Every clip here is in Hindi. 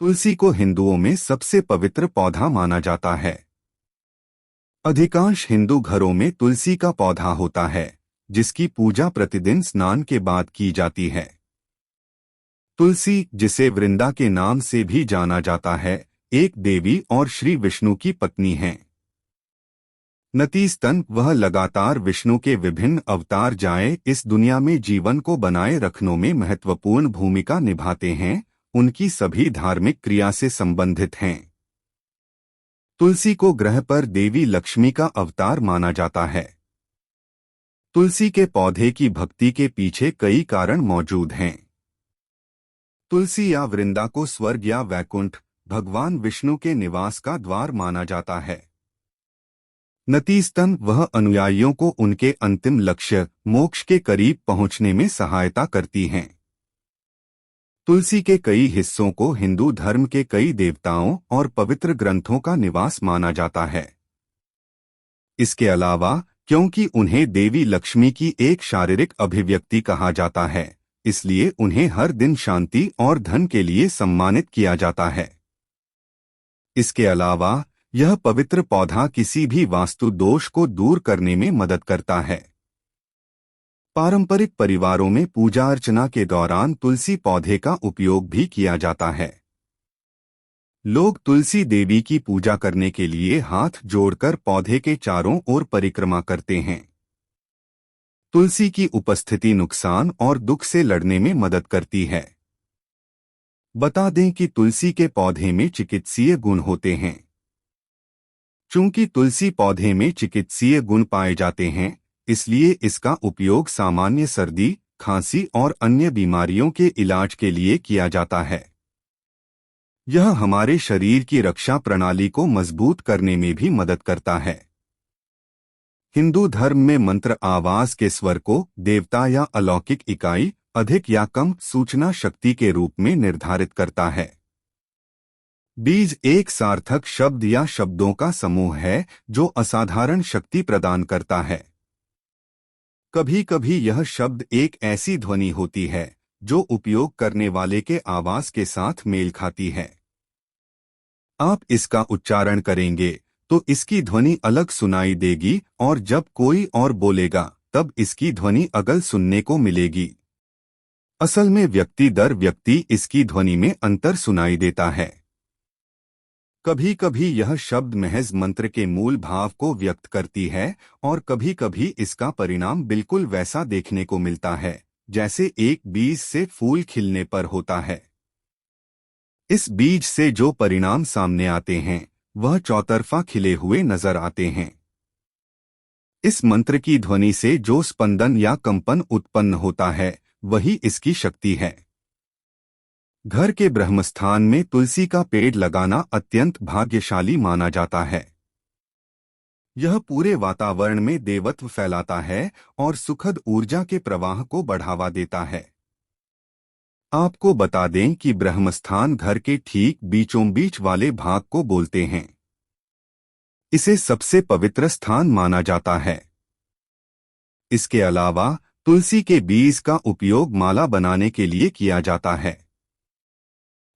तुलसी को हिंदुओं में सबसे पवित्र पौधा माना जाता है। अधिकांश हिंदू घरों में तुलसी का पौधा होता है, जिसकी पूजा प्रतिदिन स्नान के बाद की जाती है। तुलसी, जिसे वृंदा के नाम से भी जाना जाता है, एक देवी और श्री विष्णु की पत्नी हैं। नतीजतन वह लगातार विष्णु के विभिन्न अवतार जाए इस दुनिया में जीवन को बनाए रखने में महत्वपूर्ण भूमिका निभाते हैं, उनकी सभी धार्मिक क्रिया से संबंधित हैं। तुलसी को ग्रह पर देवी लक्ष्मी का अवतार माना जाता है। तुलसी के पौधे की भक्ति के पीछे कई कारण मौजूद हैं। तुलसी या वृंदा को स्वर्ग या वैकुंठ, भगवान विष्णु के निवास का द्वार माना जाता है। नतीजतन वह अनुयायियों को उनके अंतिम लक्ष्य मोक्ष के करीब पहुंचने में सहायता करती हैं। तुलसी के कई हिस्सों को हिंदू धर्म के कई देवताओं और पवित्र ग्रंथों का निवास माना जाता है। इसके अलावा, क्योंकि उन्हें देवी लक्ष्मी की एक शारीरिक अभिव्यक्ति कहा जाता है, इसलिए उन्हें हर दिन शांति और धन के लिए सम्मानित किया जाता है। इसके अलावा, यह पवित्र पौधा किसी भी वास्तु दोष को दूर करने में मदद करता है। पारंपरिक परिवारों में पूजा अर्चना के दौरान तुलसी पौधे का उपयोग भी किया जाता है। लोग तुलसी देवी की पूजा करने के लिए हाथ जोड़कर पौधे के चारों ओर परिक्रमा करते हैं। तुलसी की उपस्थिति नुकसान और दुख से लड़ने में मदद करती है। बता दें कि तुलसी के पौधे में चिकित्सीय गुण होते हैं। चूंकि तुलसी पौधे में चिकित्सीय गुण पाए जाते हैं, इसलिए इसका उपयोग सामान्य सर्दी, खांसी और अन्य बीमारियों के इलाज के लिए किया जाता है। यह हमारे शरीर की रक्षा प्रणाली को मजबूत करने में भी मदद करता है। हिंदू धर्म में मंत्र आवाज के स्वर को देवता या अलौकिक इकाई, अधिक या कम सूचना शक्ति के रूप में निर्धारित करता है। बीज एक सार्थक शब्द या शब्दों का समूह है जो असाधारण शक्ति प्रदान करता है। कभी कभी यह शब्द एक ऐसी ध्वनि होती है जो उपयोग करने वाले के आवाज के साथ मेल खाती है। आप इसका उच्चारण करेंगे तो इसकी ध्वनि अलग सुनाई देगी, और जब कोई और बोलेगा तब इसकी ध्वनि अलग सुनने को मिलेगी। असल में व्यक्ति दर व्यक्ति इसकी ध्वनि में अंतर सुनाई देता है। कभी कभी यह शब्द महज मंत्र के मूल भाव को व्यक्त करती है, और कभी कभी इसका परिणाम बिल्कुल वैसा देखने को मिलता है जैसे एक बीज से फूल खिलने पर होता है। इस बीज से जो परिणाम सामने आते हैं वह चौतरफा खिले हुए नजर आते हैं। इस मंत्र की ध्वनि से जो स्पंदन या कंपन उत्पन्न होता है वही इसकी शक्ति है। घर के ब्रह्मस्थान में तुलसी का पेड़ लगाना अत्यंत भाग्यशाली माना जाता है। यह पूरे वातावरण में देवत्व फैलाता है और सुखद ऊर्जा के प्रवाह को बढ़ावा देता है। आपको बता दें कि ब्रह्मस्थान घर के ठीक बीचों बीच वाले भाग को बोलते हैं। इसे सबसे पवित्र स्थान माना जाता है। इसके अलावा तुलसी के बीज का उपयोग माला बनाने के लिए किया जाता है।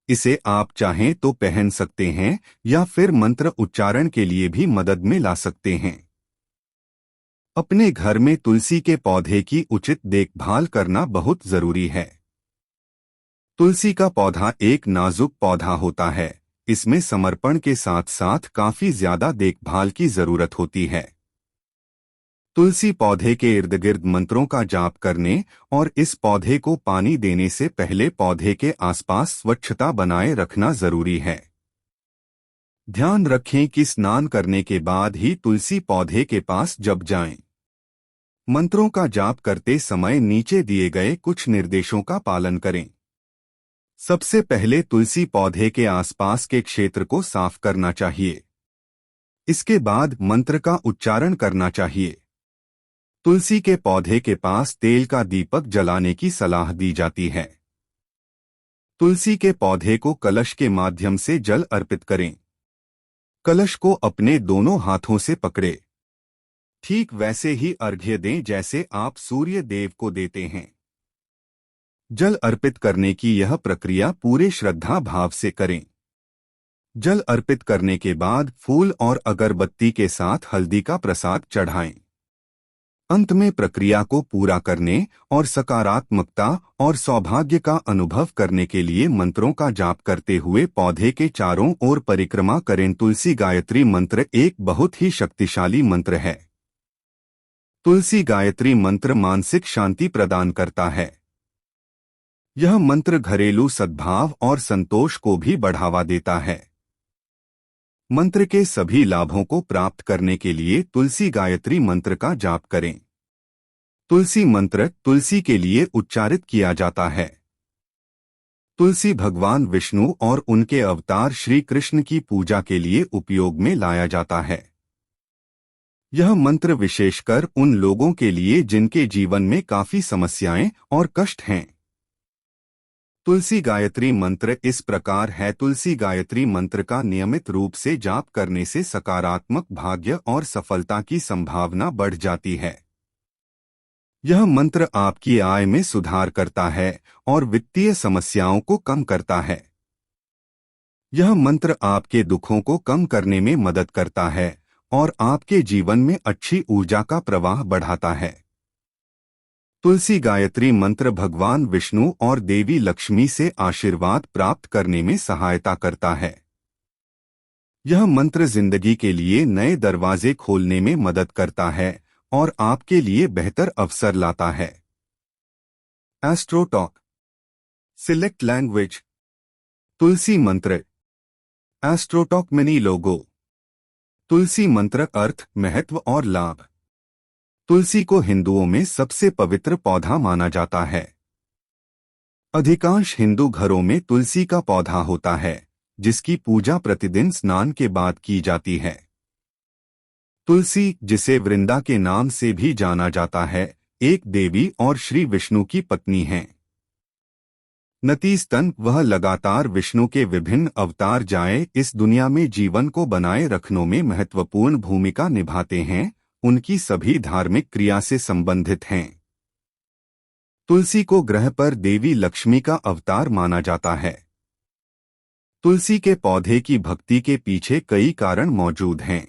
इसे आप चाहें तो पहन सकते हैं या फिर मंत्र उच्चारण के लिए भी मदद में ला सकते हैं। अपने घर में तुलसी के पौधे की उचित देखभाल करना बहुत जरूरी है। तुलसी का पौधा एक नाजुक पौधा होता है। इसमें समर्पण के साथ साथ काफी ज्यादा देखभाल की जरूरत होती है। तुलसी पौधे के इर्द गिर्द मंत्रों का जाप करने और इस पौधे को पानी देने से पहले पौधे के आसपास स्वच्छता बनाए रखना जरूरी है। ध्यान रखें कि स्नान करने के बाद ही तुलसी पौधे के पास जब जाएं। मंत्रों का जाप करते समय नीचे दिए गए कुछ निर्देशों का पालन करें। सबसे पहले तुलसी पौधे के आसपास के क्षेत्र को साफ करना चाहिए। इसके बाद मंत्र का उच्चारण करना चाहिए। तुलसी के पौधे के पास तेल का दीपक जलाने की सलाह दी जाती है। तुलसी के पौधे को कलश के माध्यम से जल अर्पित करें। कलश को अपने दोनों हाथों से पकड़े। ठीक वैसे ही अर्घ्य दें जैसे आप सूर्य देव को देते हैं। जल अर्पित करने की यह प्रक्रिया पूरे श्रद्धा भाव से करें। जल अर्पित करने के बाद फूल और अगरबत्ती के साथ हल्दी का प्रसाद चढ़ाएं। अंत में प्रक्रिया को पूरा करने और सकारात्मकता और सौभाग्य का अनुभव करने के लिए मंत्रों का जाप करते हुए पौधे के चारों ओर परिक्रमा करें। तुलसी गायत्री मंत्र एक बहुत ही शक्तिशाली मंत्र है। तुलसी गायत्री मंत्र मानसिक शांति प्रदान करता है। यह मंत्र घरेलू सद्भाव और संतोष को भी बढ़ावा देता है। मंत्र के सभी लाभों को प्राप्त करने के लिए तुलसी गायत्री मंत्र का जाप करें। तुलसी मंत्र तुलसी के लिए उच्चारित किया जाता है। तुलसी भगवान विष्णु और उनके अवतार श्री कृष्ण की पूजा के लिए उपयोग में लाया जाता है। यह मंत्र विशेषकर उन लोगों के लिए जिनके जीवन में काफी समस्याएं और कष्ट हैं। तुलसी गायत्री मंत्र इस प्रकार है। तुलसी गायत्री मंत्र का नियमित रूप से जाप करने से सकारात्मक भाग्य और सफलता की संभावना बढ़ जाती है। यह मंत्र आपकी आय में सुधार करता है और वित्तीय समस्याओं को कम करता है। यह मंत्र आपके दुखों को कम करने में मदद करता है और आपके जीवन में अच्छी ऊर्जा का प्रवाह बढ़ाता है। तुलसी गायत्री मंत्र भगवान विष्णु और देवी लक्ष्मी से आशीर्वाद प्राप्त करने में सहायता करता है। यह मंत्र जिंदगी के लिए नए दरवाजे खोलने में मदद करता है और आपके लिए बेहतर अवसर लाता है। Astro Talk select language. तुलसी मंत्र। Astro Talk mini logo. तुलसी मंत्र अर्थ, महत्व और लाभ। तुलसी को हिंदुओं में सबसे पवित्र पौधा माना जाता है। अधिकांश हिंदू घरों में तुलसी का पौधा होता है, जिसकी पूजा प्रतिदिन स्नान के बाद की जाती है। तुलसी, जिसे वृंदा के नाम से भी जाना जाता है, एक देवी और श्री विष्णु की पत्नी हैं। नतीजतन वह लगातार विष्णु के विभिन्न अवतार जाए इस दुनिया में जीवन को बनाए रखने में महत्वपूर्ण भूमिका निभाते हैं। उनकी सभी धार्मिक क्रिया से संबंधित हैं। तुलसी को ग्रह पर देवी लक्ष्मी का अवतार माना जाता है। तुलसी के पौधे की भक्ति के पीछे कई कारण मौजूद हैं।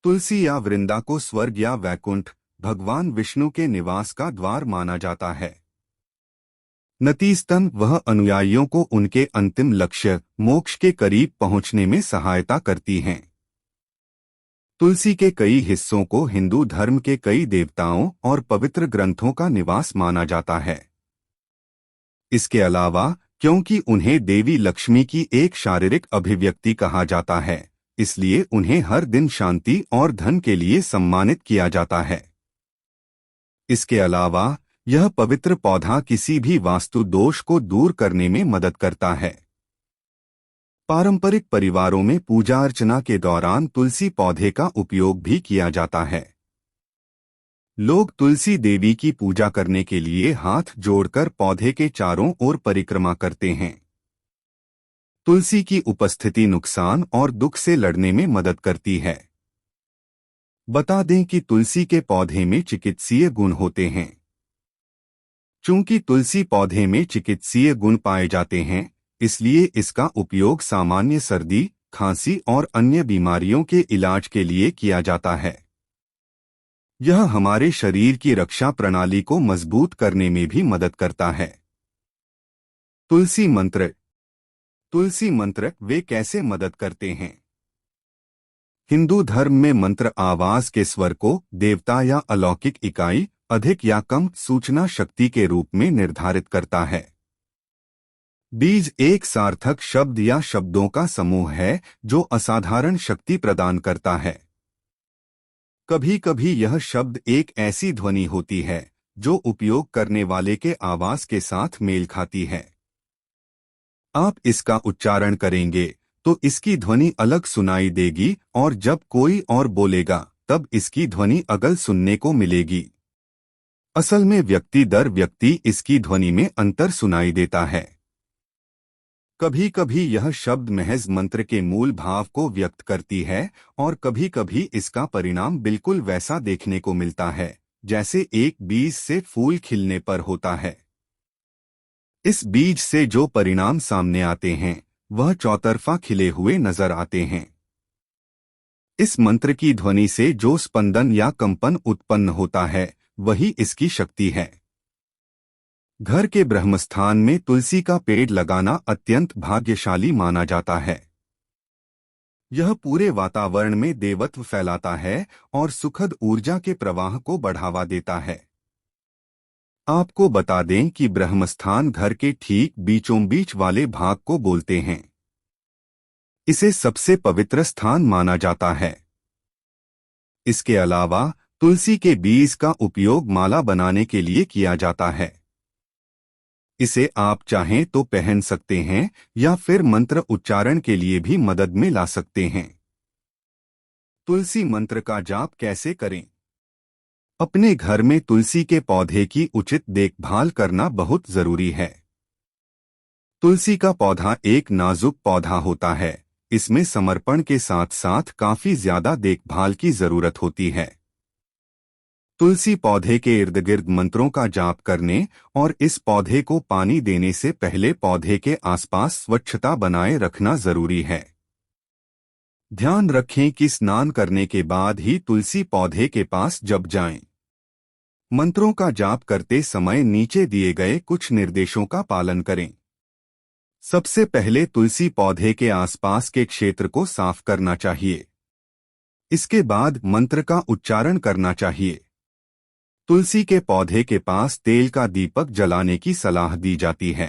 तुलसी या वृंदा को स्वर्ग या वैकुंठ, भगवान विष्णु के निवास का द्वार माना जाता है। नतीजतन वह अनुयायियों को उनके अंतिम लक्ष्य मोक्ष के करीब पहुंचने में सहायता करती हैं। तुलसी के कई हिस्सों को हिंदू धर्म के कई देवताओं और पवित्र ग्रंथों का निवास माना जाता है। इसके अलावा, क्योंकि उन्हें देवी लक्ष्मी की एक शारीरिक अभिव्यक्ति कहा जाता है, इसलिए उन्हें हर दिन शांति और धन के लिए सम्मानित किया जाता है। इसके अलावा, यह पवित्र पौधा किसी भी वास्तु दोष को दूर करने में मदद करता है। पारंपरिक परिवारों में पूजा अर्चना के दौरान तुलसी पौधे का उपयोग भी किया जाता है। लोग तुलसी देवी की पूजा करने के लिए हाथ जोड़कर पौधे के चारों ओर परिक्रमा करते हैं। तुलसी की उपस्थिति नुकसान और दुख से लड़ने में मदद करती है। बता दें कि तुलसी के पौधे में चिकित्सीय गुण होते हैं। चूंकि तुलसी पौधे में चिकित्सीय गुण पाए जाते हैं, इसलिए इसका उपयोग सामान्य सर्दी, खांसी और अन्य बीमारियों के इलाज के लिए किया जाता है। यह हमारे शरीर की रक्षा प्रणाली को मजबूत करने में भी मदद करता है। तुलसी मंत्र। तुलसी मंत्र वे कैसे मदद करते हैं? हिंदू धर्म में मंत्र आवाज के स्वर को देवता या अलौकिक इकाई, अधिक या कम सूचना शक्ति के रूप में निर्धारित करता है। बीज एक सार्थक शब्द या शब्दों का समूह है जो असाधारण शक्ति प्रदान करता है। कभी कभी यह शब्द एक ऐसी ध्वनि होती है जो उपयोग करने वाले के आवाज के साथ मेल खाती है। आप इसका उच्चारण करेंगे तो इसकी ध्वनि अलग सुनाई देगी और जब कोई और बोलेगा तब इसकी ध्वनि अलग सुनने को मिलेगी। असल में व्यक्ति दर व्यक्ति इसकी ध्वनि में अंतर सुनाई देता है। कभी कभी यह शब्द महज मंत्र के मूल भाव को व्यक्त करती है और कभी कभी इसका परिणाम बिल्कुल वैसा देखने को मिलता है जैसे एक बीज से फूल खिलने पर होता है। इस बीज से जो परिणाम सामने आते हैं वह चौतरफा खिले हुए नजर आते हैं। इस मंत्र की ध्वनि से जो स्पंदन या कंपन उत्पन्न होता है वही इसकी शक्ति है। घर के ब्रह्मस्थान में तुलसी का पेड़ लगाना अत्यंत भाग्यशाली माना जाता है। यह पूरे वातावरण में देवत्व फैलाता है और सुखद ऊर्जा के प्रवाह को बढ़ावा देता है। आपको बता दें कि ब्रह्मस्थान घर के ठीक बीचों बीच वाले भाग को बोलते हैं। इसे सबसे पवित्र स्थान माना जाता है। इसके अलावा तुलसी के बीज का उपयोग माला बनाने के लिए किया जाता है। इसे आप चाहें तो पहन सकते हैं या फिर मंत्र उच्चारण के लिए भी मदद में ला सकते हैं। तुलसी मंत्र का जाप कैसे करें? अपने घर में तुलसी के पौधे की उचित देखभाल करना बहुत जरूरी है। तुलसी का पौधा एक नाजुक पौधा होता है। इसमें समर्पण के साथ साथ काफी ज्यादा देखभाल की जरूरत होती है। तुलसी पौधे के इर्द गिर्द मंत्रों का जाप करने और इस पौधे को पानी देने से पहले पौधे के आसपास स्वच्छता बनाए रखना जरूरी है। ध्यान रखें कि स्नान करने के बाद ही तुलसी पौधे के पास जब जाएं। मंत्रों का जाप करते समय नीचे दिए गए कुछ निर्देशों का पालन करें। सबसे पहले तुलसी पौधे के आसपास के क्षेत्र को साफ करना चाहिए। इसके बाद मंत्र का उच्चारण करना चाहिए। तुलसी के पौधे के पास तेल का दीपक जलाने की सलाह दी जाती है।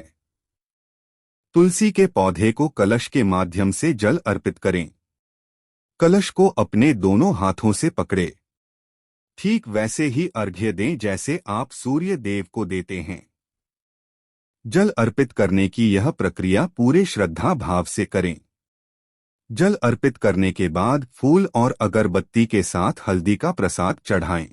तुलसी के पौधे को कलश के माध्यम से जल अर्पित करें। कलश को अपने दोनों हाथों से पकड़े। ठीक वैसे ही अर्घ्य दें जैसे आप सूर्य देव को देते हैं। जल अर्पित करने की यह प्रक्रिया पूरे श्रद्धा भाव से करें। जल अर्पित करने के बाद फूल और अगरबत्ती के साथ हल्दी का प्रसाद चढ़ाएं।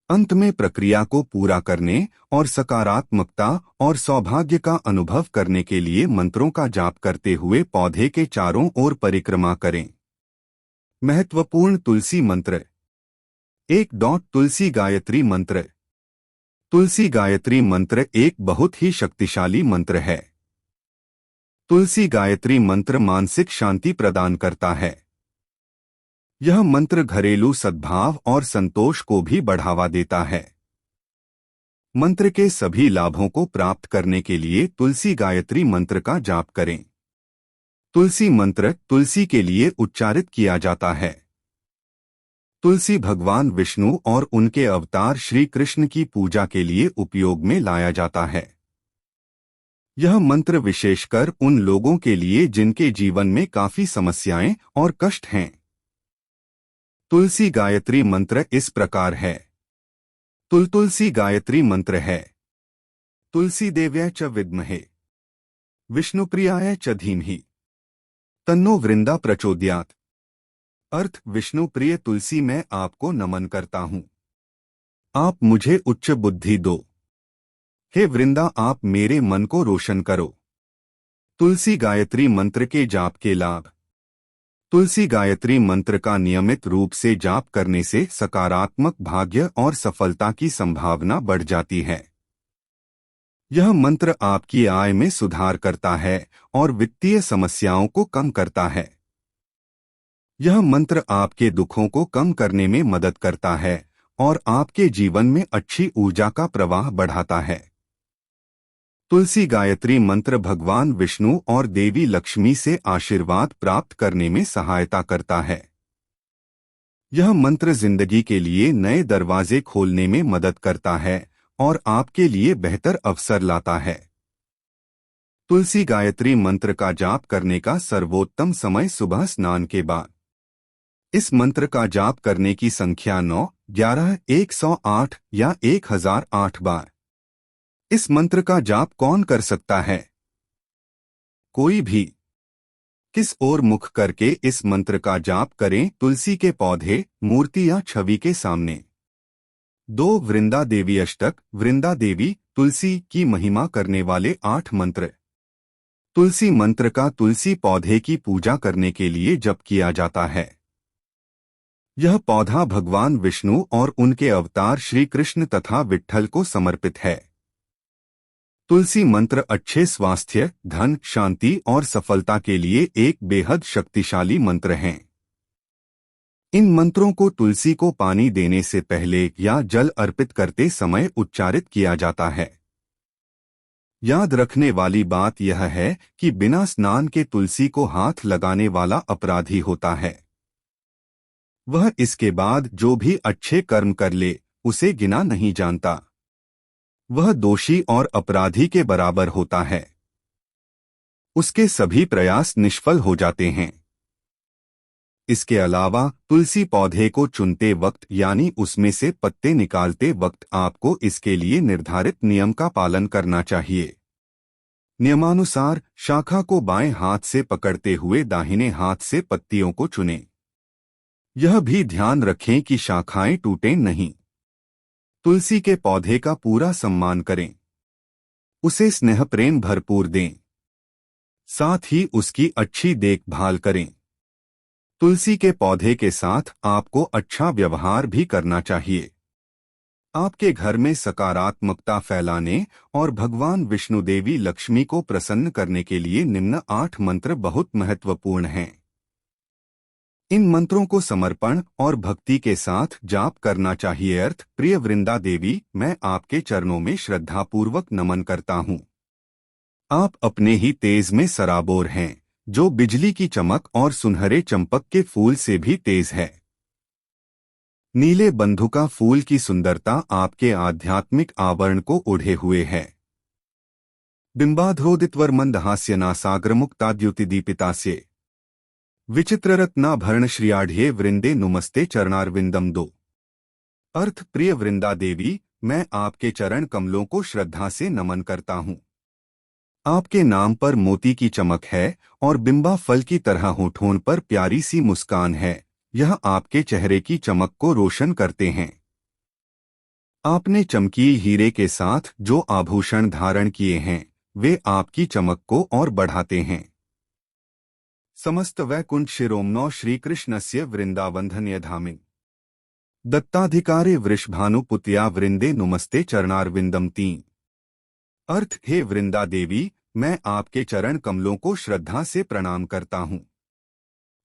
अंत में प्रक्रिया को पूरा करने और सकारात्मकता और सौभाग्य का अनुभव करने के लिए मंत्रों का जाप करते हुए पौधे के चारों ओर परिक्रमा करें। महत्वपूर्ण तुलसी मंत्र। 1. तुलसी गायत्री मंत्र। तुलसी गायत्री मंत्र एक बहुत ही शक्तिशाली मंत्र है। तुलसी गायत्री मंत्र मानसिक शांति प्रदान करता है। यह मंत्र घरेलू सद्भाव और संतोष को भी बढ़ावा देता है। मंत्र के सभी लाभों को प्राप्त करने के लिए तुलसी गायत्री मंत्र का जाप करें। तुलसी मंत्र तुलसी के लिए उच्चारित किया जाता है। तुलसी भगवान विष्णु और उनके अवतार श्री कृष्ण की पूजा के लिए उपयोग में लाया जाता है। यह मंत्र विशेषकर उन लोगों के लिए जिनके जीवन में काफी समस्याएं और कष्ट हैं। तुलसी गायत्री मंत्र इस प्रकार है। तुलसी गायत्री मंत्र है। तुलसी देव्यै च विद्महे विष्णुप्रियाय च धीमहि तन्नो वृंदा प्रचोदयात्। अर्थ: विष्णु प्रिय तुलसी, मैं आपको नमन करता हूँ। आप मुझे उच्च बुद्धि दो। हे वृंदा, आप मेरे मन को रोशन करो। तुलसी गायत्री मंत्र के जाप के लाभ। तुलसी गायत्री मंत्र का नियमित रूप से जाप करने से सकारात्मक भाग्य और सफलता की संभावना बढ़ जाती है। यह मंत्र आपकी आय में सुधार करता है और वित्तीय समस्याओं को कम करता है। यह मंत्र आपके दुखों को कम करने में मदद करता है और आपके जीवन में अच्छी ऊर्जा का प्रवाह बढ़ाता है। तुलसी गायत्री मंत्र भगवान विष्णु और देवी लक्ष्मी से आशीर्वाद प्राप्त करने में सहायता करता है। यह मंत्र जिंदगी के लिए नए दरवाजे खोलने में मदद करता है और आपके लिए बेहतर अवसर लाता है। तुलसी गायत्री मंत्र का जाप करने का सर्वोत्तम समय सुबह स्नान के बाद। इस मंत्र का जाप करने की संख्या 9, 11, 108 या 1008 बार। इस मंत्र का जाप कौन कर सकता है? कोई भी। किस ओर मुख करके इस मंत्र का जाप करें? तुलसी के पौधे, मूर्ति या छवि के सामने। 2. वृंदा देवी अष्टक। वृंदा देवी, तुलसी की महिमा करने वाले 8 मंत्र। तुलसी मंत्र का तुलसी पौधे की पूजा करने के लिए जप किया जाता है। यह पौधा भगवान विष्णु और उनके अवतार श्री कृष्ण तथा विट्ठल को समर्पित है। तुलसी मंत्र अच्छे स्वास्थ्य, धन, शांति और सफलता के लिए एक बेहद शक्तिशाली मंत्र हैं। इन मंत्रों को तुलसी को पानी देने से पहले या जल अर्पित करते समय उच्चारित किया जाता है। याद रखने वाली बात यह है कि बिना स्नान के तुलसी को हाथ लगाने वाला अपराधी होता है। वह इसके बाद जो भी अच्छे कर्म कर ले, उसे गिना नहीं जानता। वह दोषी और अपराधी के बराबर होता है। उसके सभी प्रयास निष्फल हो जाते हैं। इसके अलावा तुलसी पौधे को चुनते वक्त यानी उसमें से पत्ते निकालते वक्त आपको इसके लिए निर्धारित नियम का पालन करना चाहिए। नियमानुसार शाखा को बाएं हाथ से पकड़ते हुए दाहिने हाथ से पत्तियों को चुनें। यह भी ध्यान रखें कि शाखाएं टूटें नहीं। तुलसी के पौधे का पूरा सम्मान करें। उसे स्नेह प्रेम भरपूर दें। साथ ही उसकी अच्छी देखभाल करें। तुलसी के पौधे के साथ आपको अच्छा व्यवहार भी करना चाहिए। आपके घर में सकारात्मकता फैलाने और भगवान विष्णु देवी लक्ष्मी को प्रसन्न करने के लिए निम्न 8 मंत्र बहुत महत्वपूर्ण हैं। इन मंत्रों को समर्पण और भक्ति के साथ जाप करना चाहिए। अर्थ: प्रिय वृंदा देवी, मैं आपके चरणों में श्रद्धापूर्वक नमन करता हूँ। आप अपने ही तेज में सराबोर हैं, जो बिजली की चमक और सुनहरे चंपक के फूल से भी तेज है। नीले बंधुका फूल की सुंदरता आपके आध्यात्मिक आवरण को ओढ़े हुए है। बिंबाधरोदितवर मंदहास्य नासाग्र मुक्ताद्युतिदीपितास्य विचित्ररत्नाभरण श्रियाढ़े वृंदे नुमस्ते चरणारविंदम दो। अर्थ: प्रिय वृंदा देवी, मैं आपके चरण कमलों को श्रद्धा से नमन करता हूँ। आपके नाम पर मोती की चमक है और बिंबा फल की तरह होठों पर प्यारी सी मुस्कान है। यह आपके चेहरे की चमक को रोशन करते हैं। आपने चमकीले हीरे के साथ जो आभूषण धारण किए हैं, वे आपकी चमक को और बढ़ाते हैं। समस्त वैकुंठ शिरोमणौ श्री कृष्णस्य वृंदावनधन्यधामिन् दत्ताधिकारे वृषभानुपुत्या वृंदे नुमस्ते चरणारविंदम 3। अर्थ: हे वृंदा देवी, मैं आपके चरण कमलों को श्रद्धा से प्रणाम करता हूँ।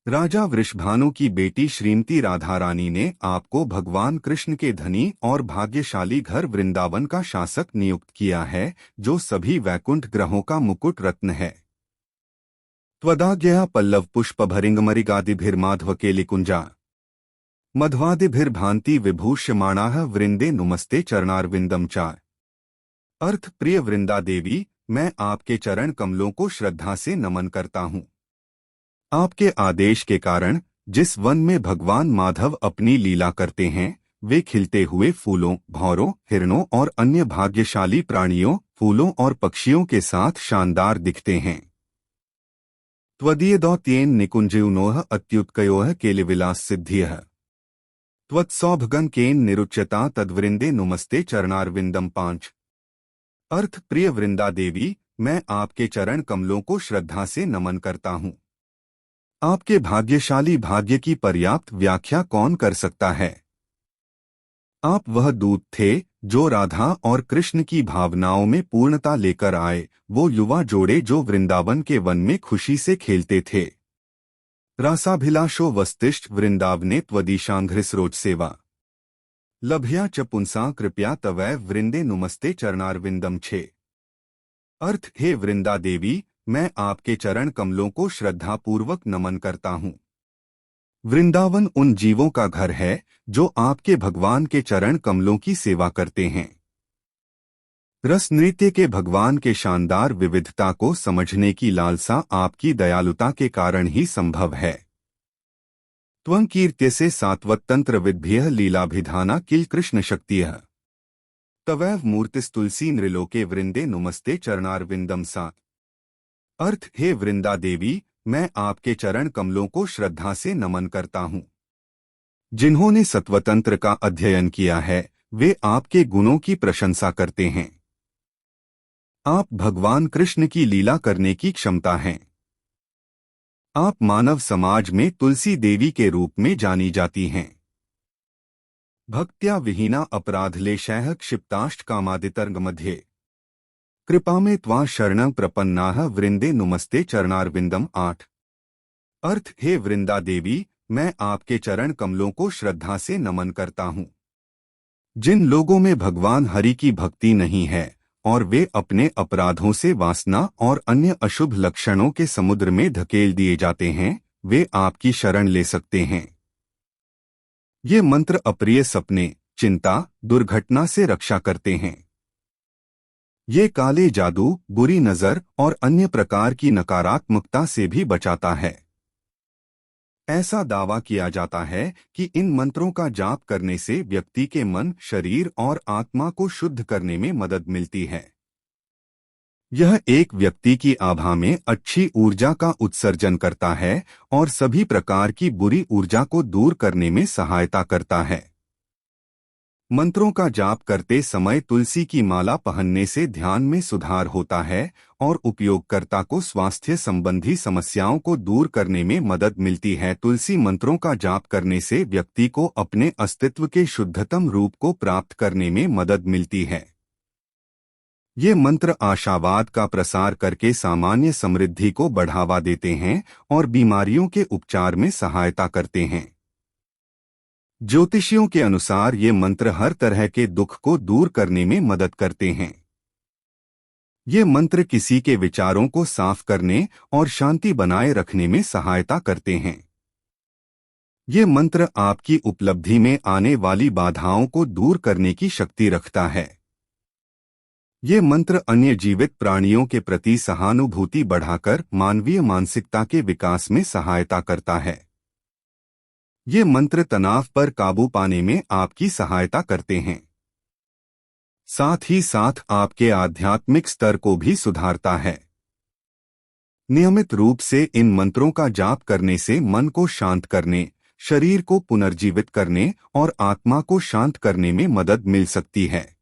राजा वृषभानु की बेटी श्रीमती राधा रानी ने आपको भगवान कृष्ण के धनी और भाग्यशाली घर वृंदावन का शासक नियुक्त किया है, जो सभी वैकुंठ ग्रहों का मुकुट रत्न है। त्वदाज्ञया पल्लव पुष्पभरिंगमरिगादिभिर्माधवकेलिकुंजा मध्वादिभिर्भान्ति विभूष्यमाणाः वृंदे नुमस्ते चरणारविंदम 4। अर्थ: प्रिय वृंदा देवी, मैं आपके चरण कमलों को श्रद्धा से नमन करता हूँ। आपके आदेश के कारण जिस वन में भगवान माधव अपनी लीला करते हैं, वे खिलते हुए फूलों, भौरों, हिरणों और अन्य भाग्यशाली प्राणियों, फूलों और पक्षियों के साथ शानदार दिखते हैं। त्वदीयदौत्येन निकुंजयुनोः अत्युत्कयोः केलिविलास सिद्धियः त्वत्सौभगन केन निरुच्यता तद्वृंदे नुमस्ते चरणारविंदम 5। अर्थ: प्रिय वृंदा देवी, मैं आपके चरण कमलों को श्रद्धा से नमन करता हूँ। आपके भाग्यशाली भाग्य की पर्याप्त व्याख्या कौन कर सकता है? आप वह दूत थे जो राधा और कृष्ण की भावनाओं में पूर्णता लेकर आए, वो युवा जोड़े जो वृंदावन के वन में खुशी से खेलते थे। रासाभिलाषो वस्तिष्ठ वृंदावने त्वदीशांघ्रिसरोज सेवा लभ्या च पुंसा कृपया तवैव वृंदे नुमस्ते चरणारविंदम 6। अर्थ: हे वृंदा देवी, मैं आपके चरण कमलों को श्रद्धापूर्वक नमन करता हूँ। वृंदावन उन जीवों का घर है जो आपके भगवान के चरण कमलों की सेवा करते हैं। रस नृत्य के भगवान के शानदार विविधता को समझने की लालसा आपकी दयालुता के कारण ही संभव है। त्वं कीर्त्यसे सात्वतंत्र विद्भ्यः लीलाभिधाना किल कृष्ण शक्तियः तवैव मूर्तिस्तुलसी नृलोके वृंदे नुमस्ते चरणारविंदम 7। अर्थ: हे वृंदा देवी, मैं आपके चरण कमलों को श्रद्धा से नमन करता हूँ। जिन्होंने सत्वतंत्र का अध्ययन किया है, वे आपके गुणों की प्रशंसा करते हैं। आप भगवान कृष्ण की लीला करने की क्षमता हैं। आप मानव समाज में तुलसी देवी के रूप में जानी जाती हैं। भक्त्या विहीना अपराधलेशैः क्षिप्ताष्ट कामादितर्ग मध्ये कृपा में त्वा शरणं प्रपन्नाः वृंदे नुमस्ते चरणारविंदम। 8। अर्थ, हे वृंदा देवी, मैं आपके चरण कमलों को श्रद्धा से नमन करता हूँ। जिन लोगों में भगवान हरि की भक्ति नहीं है और वे अपने अपराधों से वासना और अन्य अशुभ लक्षणों के समुद्र में धकेल दिए जाते हैं, वे आपकी शरण ले सकते हैं। ये मंत्र अप्रिय सपने, चिंता, दुर्घटना से रक्षा करते हैं। ये काले जादू, बुरी नजर और अन्य प्रकार की नकारात्मकता से भी बचाता है। ऐसा दावा किया जाता है कि इन मंत्रों का जाप करने से व्यक्ति के मन, शरीर और आत्मा को शुद्ध करने में मदद मिलती है। यह एक व्यक्ति की आभा में अच्छी ऊर्जा का उत्सर्जन करता है और सभी प्रकार की बुरी ऊर्जा को दूर करने में सहायता करता है। मंत्रों का जाप करते समय तुलसी की माला पहनने से ध्यान में सुधार होता है और उपयोगकर्ता को स्वास्थ्य संबंधी समस्याओं को दूर करने में मदद मिलती है। तुलसी मंत्रों का जाप करने से व्यक्ति को अपने अस्तित्व के शुद्धतम रूप को प्राप्त करने में मदद मिलती है। ये मंत्र आशावाद का प्रसार करके सामान्य समृद्धि को बढ़ावा देते हैं और बीमारियों के उपचार में सहायता करते हैं। ज्योतिषियों के अनुसार ये मंत्र हर तरह के दुख को दूर करने में मदद करते हैं। ये मंत्र किसी के विचारों को साफ करने और शांति बनाए रखने में सहायता करते हैं। ये मंत्र आपकी उपलब्धि में आने वाली बाधाओं को दूर करने की शक्ति रखता है। ये मंत्र अन्य जीवित प्राणियों के प्रति सहानुभूति बढ़ाकर मानवीय मानसिकता के विकास में सहायता करता है। ये मंत्र तनाव पर काबू पाने में आपकी सहायता करते हैं। साथ ही साथ आपके आध्यात्मिक स्तर को भी सुधारता है। नियमित रूप से इन मंत्रों का जाप करने से मन को शांत करने, शरीर को पुनर्जीवित करने और आत्मा को शांत करने में मदद मिल सकती है।